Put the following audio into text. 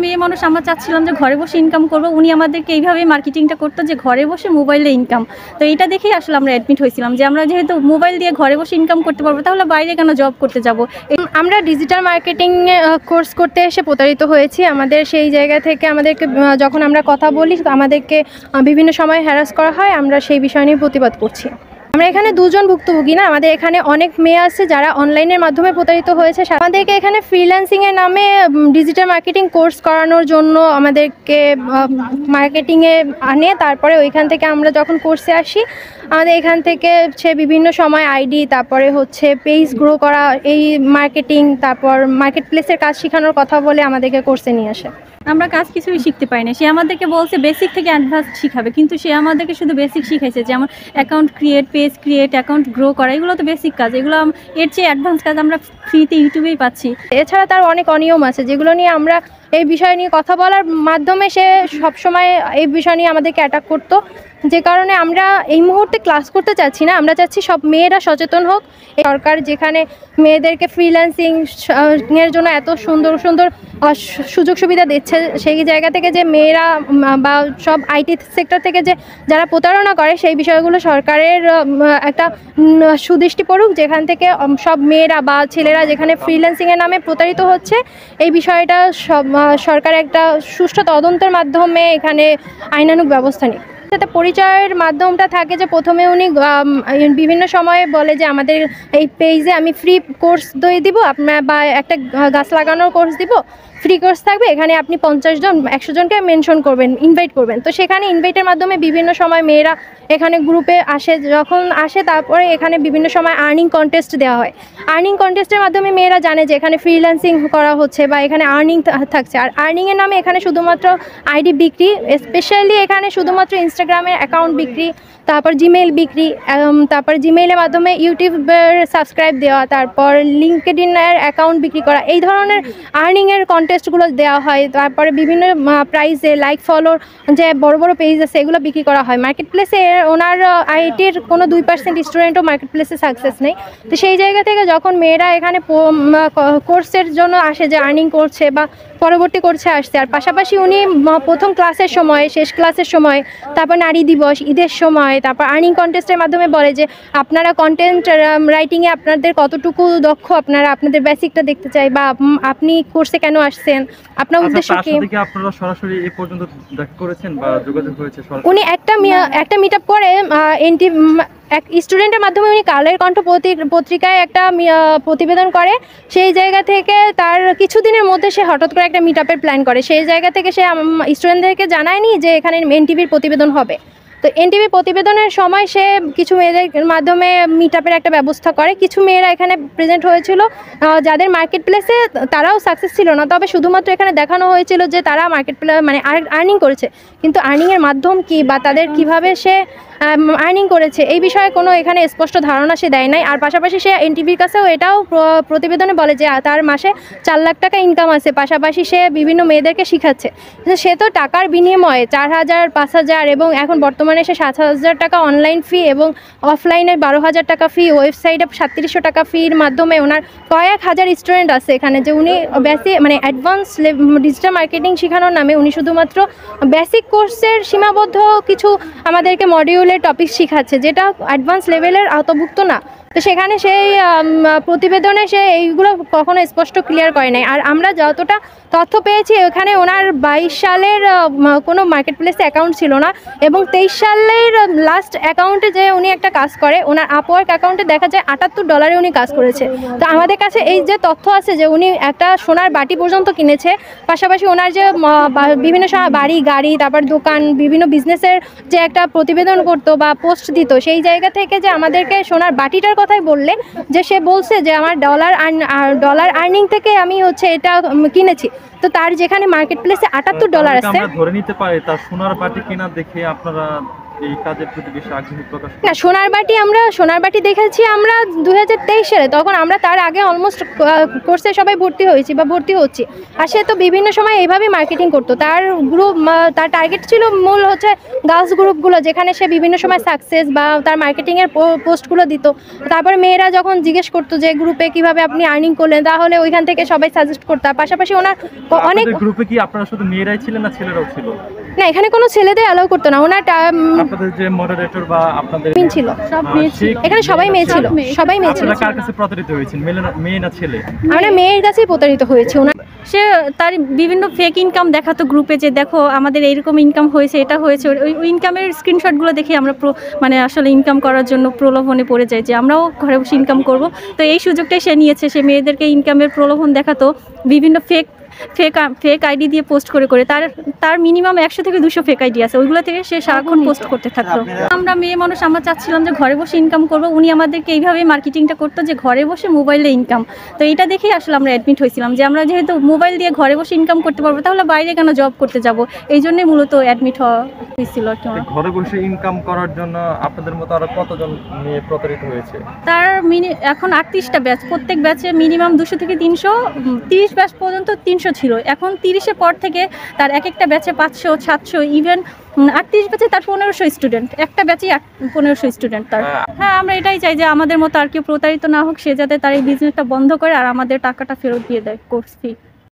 মেয়ে মানুষ, আমরা চাচ্ছিলাম যে ঘরে বসে ইনকাম করবো। উনি আমাদেরকে এইভাবে মার্কেটিংটা করতো যে ঘরে বসে মোবাইলে ইনকাম। তো এটা দেখেই আসলে আমরা অ্যাডমিট হয়েছিলাম যে আমরা যেহেতু মোবাইল দিয়ে ঘরে বসে ইনকাম করতে পারবো, তাহলে বাইরে কেন জব করতে যাব। আমরা ডিজিটাল মার্কেটিং কোর্স করতে এসে প্রতারিত হয়েছি। আমাদের সেই জায়গা থেকে আমাদেরকে যখন আমরা কথা বলি আমাদেরকে বিভিন্ন সময় হ্যারাস করা হয়। আমরা সেই বিষয় নিয়ে প্রতিবাদ করছি। আমরা এখানে দুজন ভুক্তভোগী না, আমাদের এখানে অনেক মেয়ে আছে যারা অনলাইনের মাধ্যমে প্রতারিত হয়েছে। আমাদেরকে এখানে ফ্রিল্যান্সিংয়ের নামে ডিজিটাল মার্কেটিং কোর্স করানোর জন্য আমাদেরকে মার্কেটিংয়ে আনে। তারপরে ওইখান থেকে আমরা যখন কোর্সে আসি আমাদের এখান থেকে সে বিভিন্ন সময় আইডি, তারপরে হচ্ছে পেজ গ্রো করা, এই মার্কেটিং, তারপর মার্কেট প্লেসের কাজ শেখানোর কথা বলে আমাদেরকে কোর্সে নিয়ে আসে। আমরা কাজ কিছুই শিখতে পারি না। সে আমাদেরকে বলছে বেসিক থেকে অ্যাডভান্স শিখাবে, কিন্তু সে আমাদেরকে শুধু বেসিক শিখাইছে, যেমন account create, page create, account grow করা। এগুলো তো বেসিক কাজ, এগুলো এর চেয়ে অ্যাডভান্স কাজ আমরা ফ্রিতে ইউটিউবেই পাচ্ছি। এছাড়া তার অনেক অনিয়ম আছে যেগুলো নিয়ে আমরা এই বিষয় নিয়ে কথা বলার মাধ্যমে সে সবসময় এই বিষয় নিয়ে আমাদেরকে অ্যাটাক করতো, যে কারণে আমরা এই মুহূর্তে ক্লাস করতে চাচ্ছি না। আমরা চাচ্ছি সব মেয়েরা সচেতন হোক। সরকার যেখানে মেয়েদেরকে ফ্রিল্যান্সিং এর জন্য এত সুন্দর সুন্দর সুযোগ সুবিধা দিচ্ছে, সেই জায়গা থেকে যে মেয়েরা বা সব আইটি সেক্টর থেকে যে যারা প্রতারণা করে, সেই বিষয়গুলো সরকারের একটা সুদৃষ্টি পড়ুক, যেখান থেকে সব মেয়েরা বা ছেলেরা যেখানে ফ্রিল্যান্সিংয়ের নামে প্রতারিত হচ্ছে, এই বিষয়টা সব সরকার একটা সুষ্ঠু তদন্তের মাধ্যমে এখানে আইনানুগ ব্যবস্থা নিক। যাতে পরিচয়ের মাধ্যমটা থাকে যে প্রথমে উনি বিভিন্ন সময়ে বলে যে আমাদের এই পেজে আমি ফ্রি কোর্স দিয়ে দিব আপনার, বা একটা গাছ লাগানোর কোর্স দিব, ফ্রি কোর্স থাকবে, এখানে আপনি 50 জন 100 জনকে মেনশন করবেন, ইনভাইট করবেন। তো সেখানে ইনভাইটের মাধ্যমে বিভিন্ন সময় মেয়েরা এখানে গ্রুপে আসে, যখন আসে তারপরে এখানে বিভিন্ন সময় আর্নিং কন্টেস্ট দেওয়া হয়। আর্নিং কন্টেস্টের মাধ্যমে মেয়েরা জানে যে এখানে ফ্রিল্যান্সিং করা হচ্ছে বা এখানে আর্নিং থাকছে। আর আর্নিংয়ের নামে এখানে শুধুমাত্র আইডি বিক্রি, স্পেশালি এখানে শুধুমাত্র ইনস্টাগ্রামের অ্যাকাউন্ট বিক্রি, তারপর জিমেইল বিক্রি, তারপর জিমেইলের মাধ্যমে ইউটিউবের সাবস্ক্রাইব দেওয়া, তারপর লিঙ্কডইনের অ্যাকাউন্ট বিক্রি করা, এই ধরনের আর্নিংয়ের কন্টেস্টগুলো দেওয়া হয়। তারপরে বিভিন্ন প্রাইজে লাইক ফলোর যে বড় বড় পেজ আছে এগুলো বিক্রি করা হয়। মার্কেট প্লেসে ওনার আইটির কোনো 2% স্টুডেন্টও মার্কেট প্লেসে সাকসেস নেই। তো সেই জায়গা থেকে যখন মেয়েরা এখানে কোর্সের জন্য আসে, যে আর্নিং করছে বা পরবর্তী কোর্সে আসছে, আর পাশাপাশি উনি প্রথম ক্লাসের সময়, শেষ ক্লাসের সময়, তারপর নারী দিবস, ঈদের সময়, তারপর আর্নিং কন্টেস্টের মাধ্যমে বলে যে আপনারা কন্টেন্ট রাইটিংয়ে আপনাদের কতটুকু দক্ষ, আপনারা আপনাদের বেসিকটা দেখতে চাই, বা আপনি কোর্সে কেন আসছেন, আপনার উদ্দেশ্য কি। আপনারা সরাসরি এই পর্যন্ত দেখা করেছেন বা যোগাযোগ হয়েছে? উনি একটা মিট আপ করে এক স্টুডেন্টের মাধ্যমে উনি কালের কণ্ঠ পত্রিকায় একটা প্রতিবেদন করে। সেই জায়গা থেকে তার কিছুদিনের মধ্যে সে হঠাৎ করে একটা মিট আপের প্ল্যান করে। সেই জায়গা থেকে সে স্টুডেন্টদেরকে জানায়নি যে এখানে এনটিভির প্রতিবেদন হবে। তো এনটিভি প্রতিবেদনের সময় সে কিছু মেয়েদের মাধ্যমে মিট আপের একটা ব্যবস্থা করে। কিছু মেয়েরা এখানে প্রেজেন্ট হয়েছিল যাদের মার্কেট প্লেসে তারাও সাকসেস ছিল না, তবে শুধুমাত্র এখানে দেখানো হয়েছিল যে তারা মার্কেট প্লেস মানে আর্নিং করেছে, কিন্তু আর্নিংয়ের মাধ্যম কি বা তাদের কিভাবে সে আর্নিং করেছে এই বিষয়ে কোনো এখানে স্পষ্ট ধারণা সে দেয় নাই। আর পাশাপাশি সে এনটিভির কাছেও এটাও প্রতিবেদনে বলে যে তার মাসে 4 লাখ টাকা ইনকাম আছে, পাশাপাশি সে বিভিন্ন মেয়েদেরকে শিখাচ্ছে। সে তো টাকার বিনিময়ে 4000, 5000 এবং এখন বর্তমানে সে 7000 টাকা অনলাইন ফি এবং অফলাইনে 12000 টাকা ফি, ওয়েবসাইটে 3700 টাকা ফির মাধ্যমে ওনার কয়েক হাজার স্টুডেন্ট আছে এখানে, যে উনি বেসিক মানে অ্যাডভান্স ডিজিটাল মার্কেটিং শেখানোর নামে উনি শুধুমাত্র বেসিক কোর্সের সীমাবদ্ধ কিছু আমাদেরকে মডিউলের টপিক শেখাচ্ছে, যেটা অ্যাডভান্স লেভেলের আওতাভুক্ত না। তো সেখানে সেই প্রতিবেদনে সে এইগুলো কখনো স্পষ্ট ক্লিয়ার করে নাই। আর আমরা যতটা তথ্য পেয়েছি ওখানে ওনার 22 সালের কোনো মার্কেট প্লেসে অ্যাকাউন্ট ছিল না, এবং 23 সালের লাস্ট অ্যাকাউন্টে যে উনি একটা কাজ করে, ওনার আপওয়ার্ক অ্যাকাউন্টে দেখা যায় $78 উনি কাজ করেছে। তো আমাদের কাছে এই যে তথ্য আছে যে উনি একটা সোনার বাটি পর্যন্ত কিনেছে, পাশাপাশি ওনার যে বিভিন্ন সময় বাড়ি, গাড়ি, তারপর দোকান, বিভিন্ন বিজনেসের যে একটা প্রতিবেদন করতো বা পোস্ট দিত, সেই জায়গা থেকে যে আমাদেরকে সোনার বাটিটার কথাই বললে যে সে বলছে যে আমার ডলার আর্নিং থেকে আমি হচ্ছে এটা কিনেছি। তো তার যেখানে মার্কেট প্লেসে $78 আছে, আমরা ধরে নিতে পারি তার সোনার বাটি কেনা দেখে আপনারা এই কাজের প্রতি বেশি আগ্রহ প্রকাশ না, সোনার বাটি দেখেছি আমরা 2023 সালে, তখন আমরা তার আগে অলমোস্ট কোর্সে সবাই ভর্তি হচ্ছি। আর সে তো বিভিন্ন সময় এইভাবেই মার্কেটিং করতো। তার তার টার্গেট ছিল মূল হচ্ছে গার্লস গ্রুপগুলো, যেখানে সে বিভিন্ন সময় সাকসেস বা তার মার্কেটিংয়ের পোস্টগুলো দিত। তারপরে মেয়েরা যখন জিজ্ঞেস করতো যে গ্রুপে কিভাবে আপনি আর্নিং করলেন, তাহলে ওইখান থেকে সবাই সাজেস্ট করতো। আর পাশাপাশি ওনার অনেক গ্রুপে কি আপনারা শুধু মেয়েরাই ছিলেন না ছেলেরাও ছিল? না, এখানে কোনো ছেলেদের অ্যালাউ করতো না। ওনার আপনাদের যে মডারেটর বা আপনাদের ছিল, সব মেয়ে ছিল। এখানে সবাই মেয়ে ছিল, সবাই মেয়ে ছিল। আপনারা কার কাছে প্রতারিত হয়েছেন, মেয়ে না ছেলে? আমরা মেয়ের কাছেই প্রতারিত হয়েছি। ওনার সে তার বিভিন্ন ফেক ইনকাম দেখাতো গ্রুপে, যে দেখো আমাদের এইরকম ইনকাম হয়েছে, এটা হয়েছে। ওই ইনকামের স্ক্রিনশটগুলো দেখে আমরা মানে আসলে ইনকাম করার জন্য প্রলোভনে পড়ে যাই যে আমরাও ঘরে বসে ইনকাম করব। তো এই সুযোগটাই সে নিয়েছে। সে মেয়েদেরকে ইনকামের প্রলোভন দেখাতো বিভিন্ন ফেক আইডি দিয়ে পোস্ট করে তার মিনিমাম 100 থেকে 200 ফেক আইডি আছে। ওইগুলো থেকে সে সারাক্ষণ পোস্ট করতে থাকতো। আমরা মেয়ে মানুষ, আমরা চাচ্ছিলাম যে ঘরে বসে ইনকাম করব। উনি আমাদেরকে এইভাবেই মার্কেটিংটা করতো যে ঘরে বসে মোবাইলে ইনকাম। তো এটা দেখেই আসলে আমরা অ্যাডমিট হয়েছিলাম যে আমরা যেহেতু মোবাইল দিয়ে ঘরে বসে ইনকাম করতে পারবো, তাহলে বাইরে কেন জব করতে যাব। এই জন্যই মূলত অ্যাডমিট হওয়া হয়েছিল আর কি। ঘরে বসে ইনকাম করার জন্য আপনাদের মতো আরো কতজন মেয়ে প্রতারিত হয়েছে? তার এখন 38টা ব্যাচ, প্রত্যেক ব্যাচে মিনিমাম 200 থেকে 300, 30 ব্যাচ পর্যন্ত 300 ছিল। এখন 30-এর পর থেকে তার এক একটা ব্যাচে 500, 700, ইভেন 38 ব্যাচে তার 1500 স্টুডেন্ট, একটা ব্যাচেই 1500 স্টুডেন্ট তার। হ্যাঁ, আমরা এটাই চাই যে আমাদের মতো আর কেউ প্রতারিত না হোক, সে যাতে তার এই বিজনেসটা বন্ধ করে আর আমাদের টাকাটা ফেরত দিয়ে দেয়, কোর্স ফি।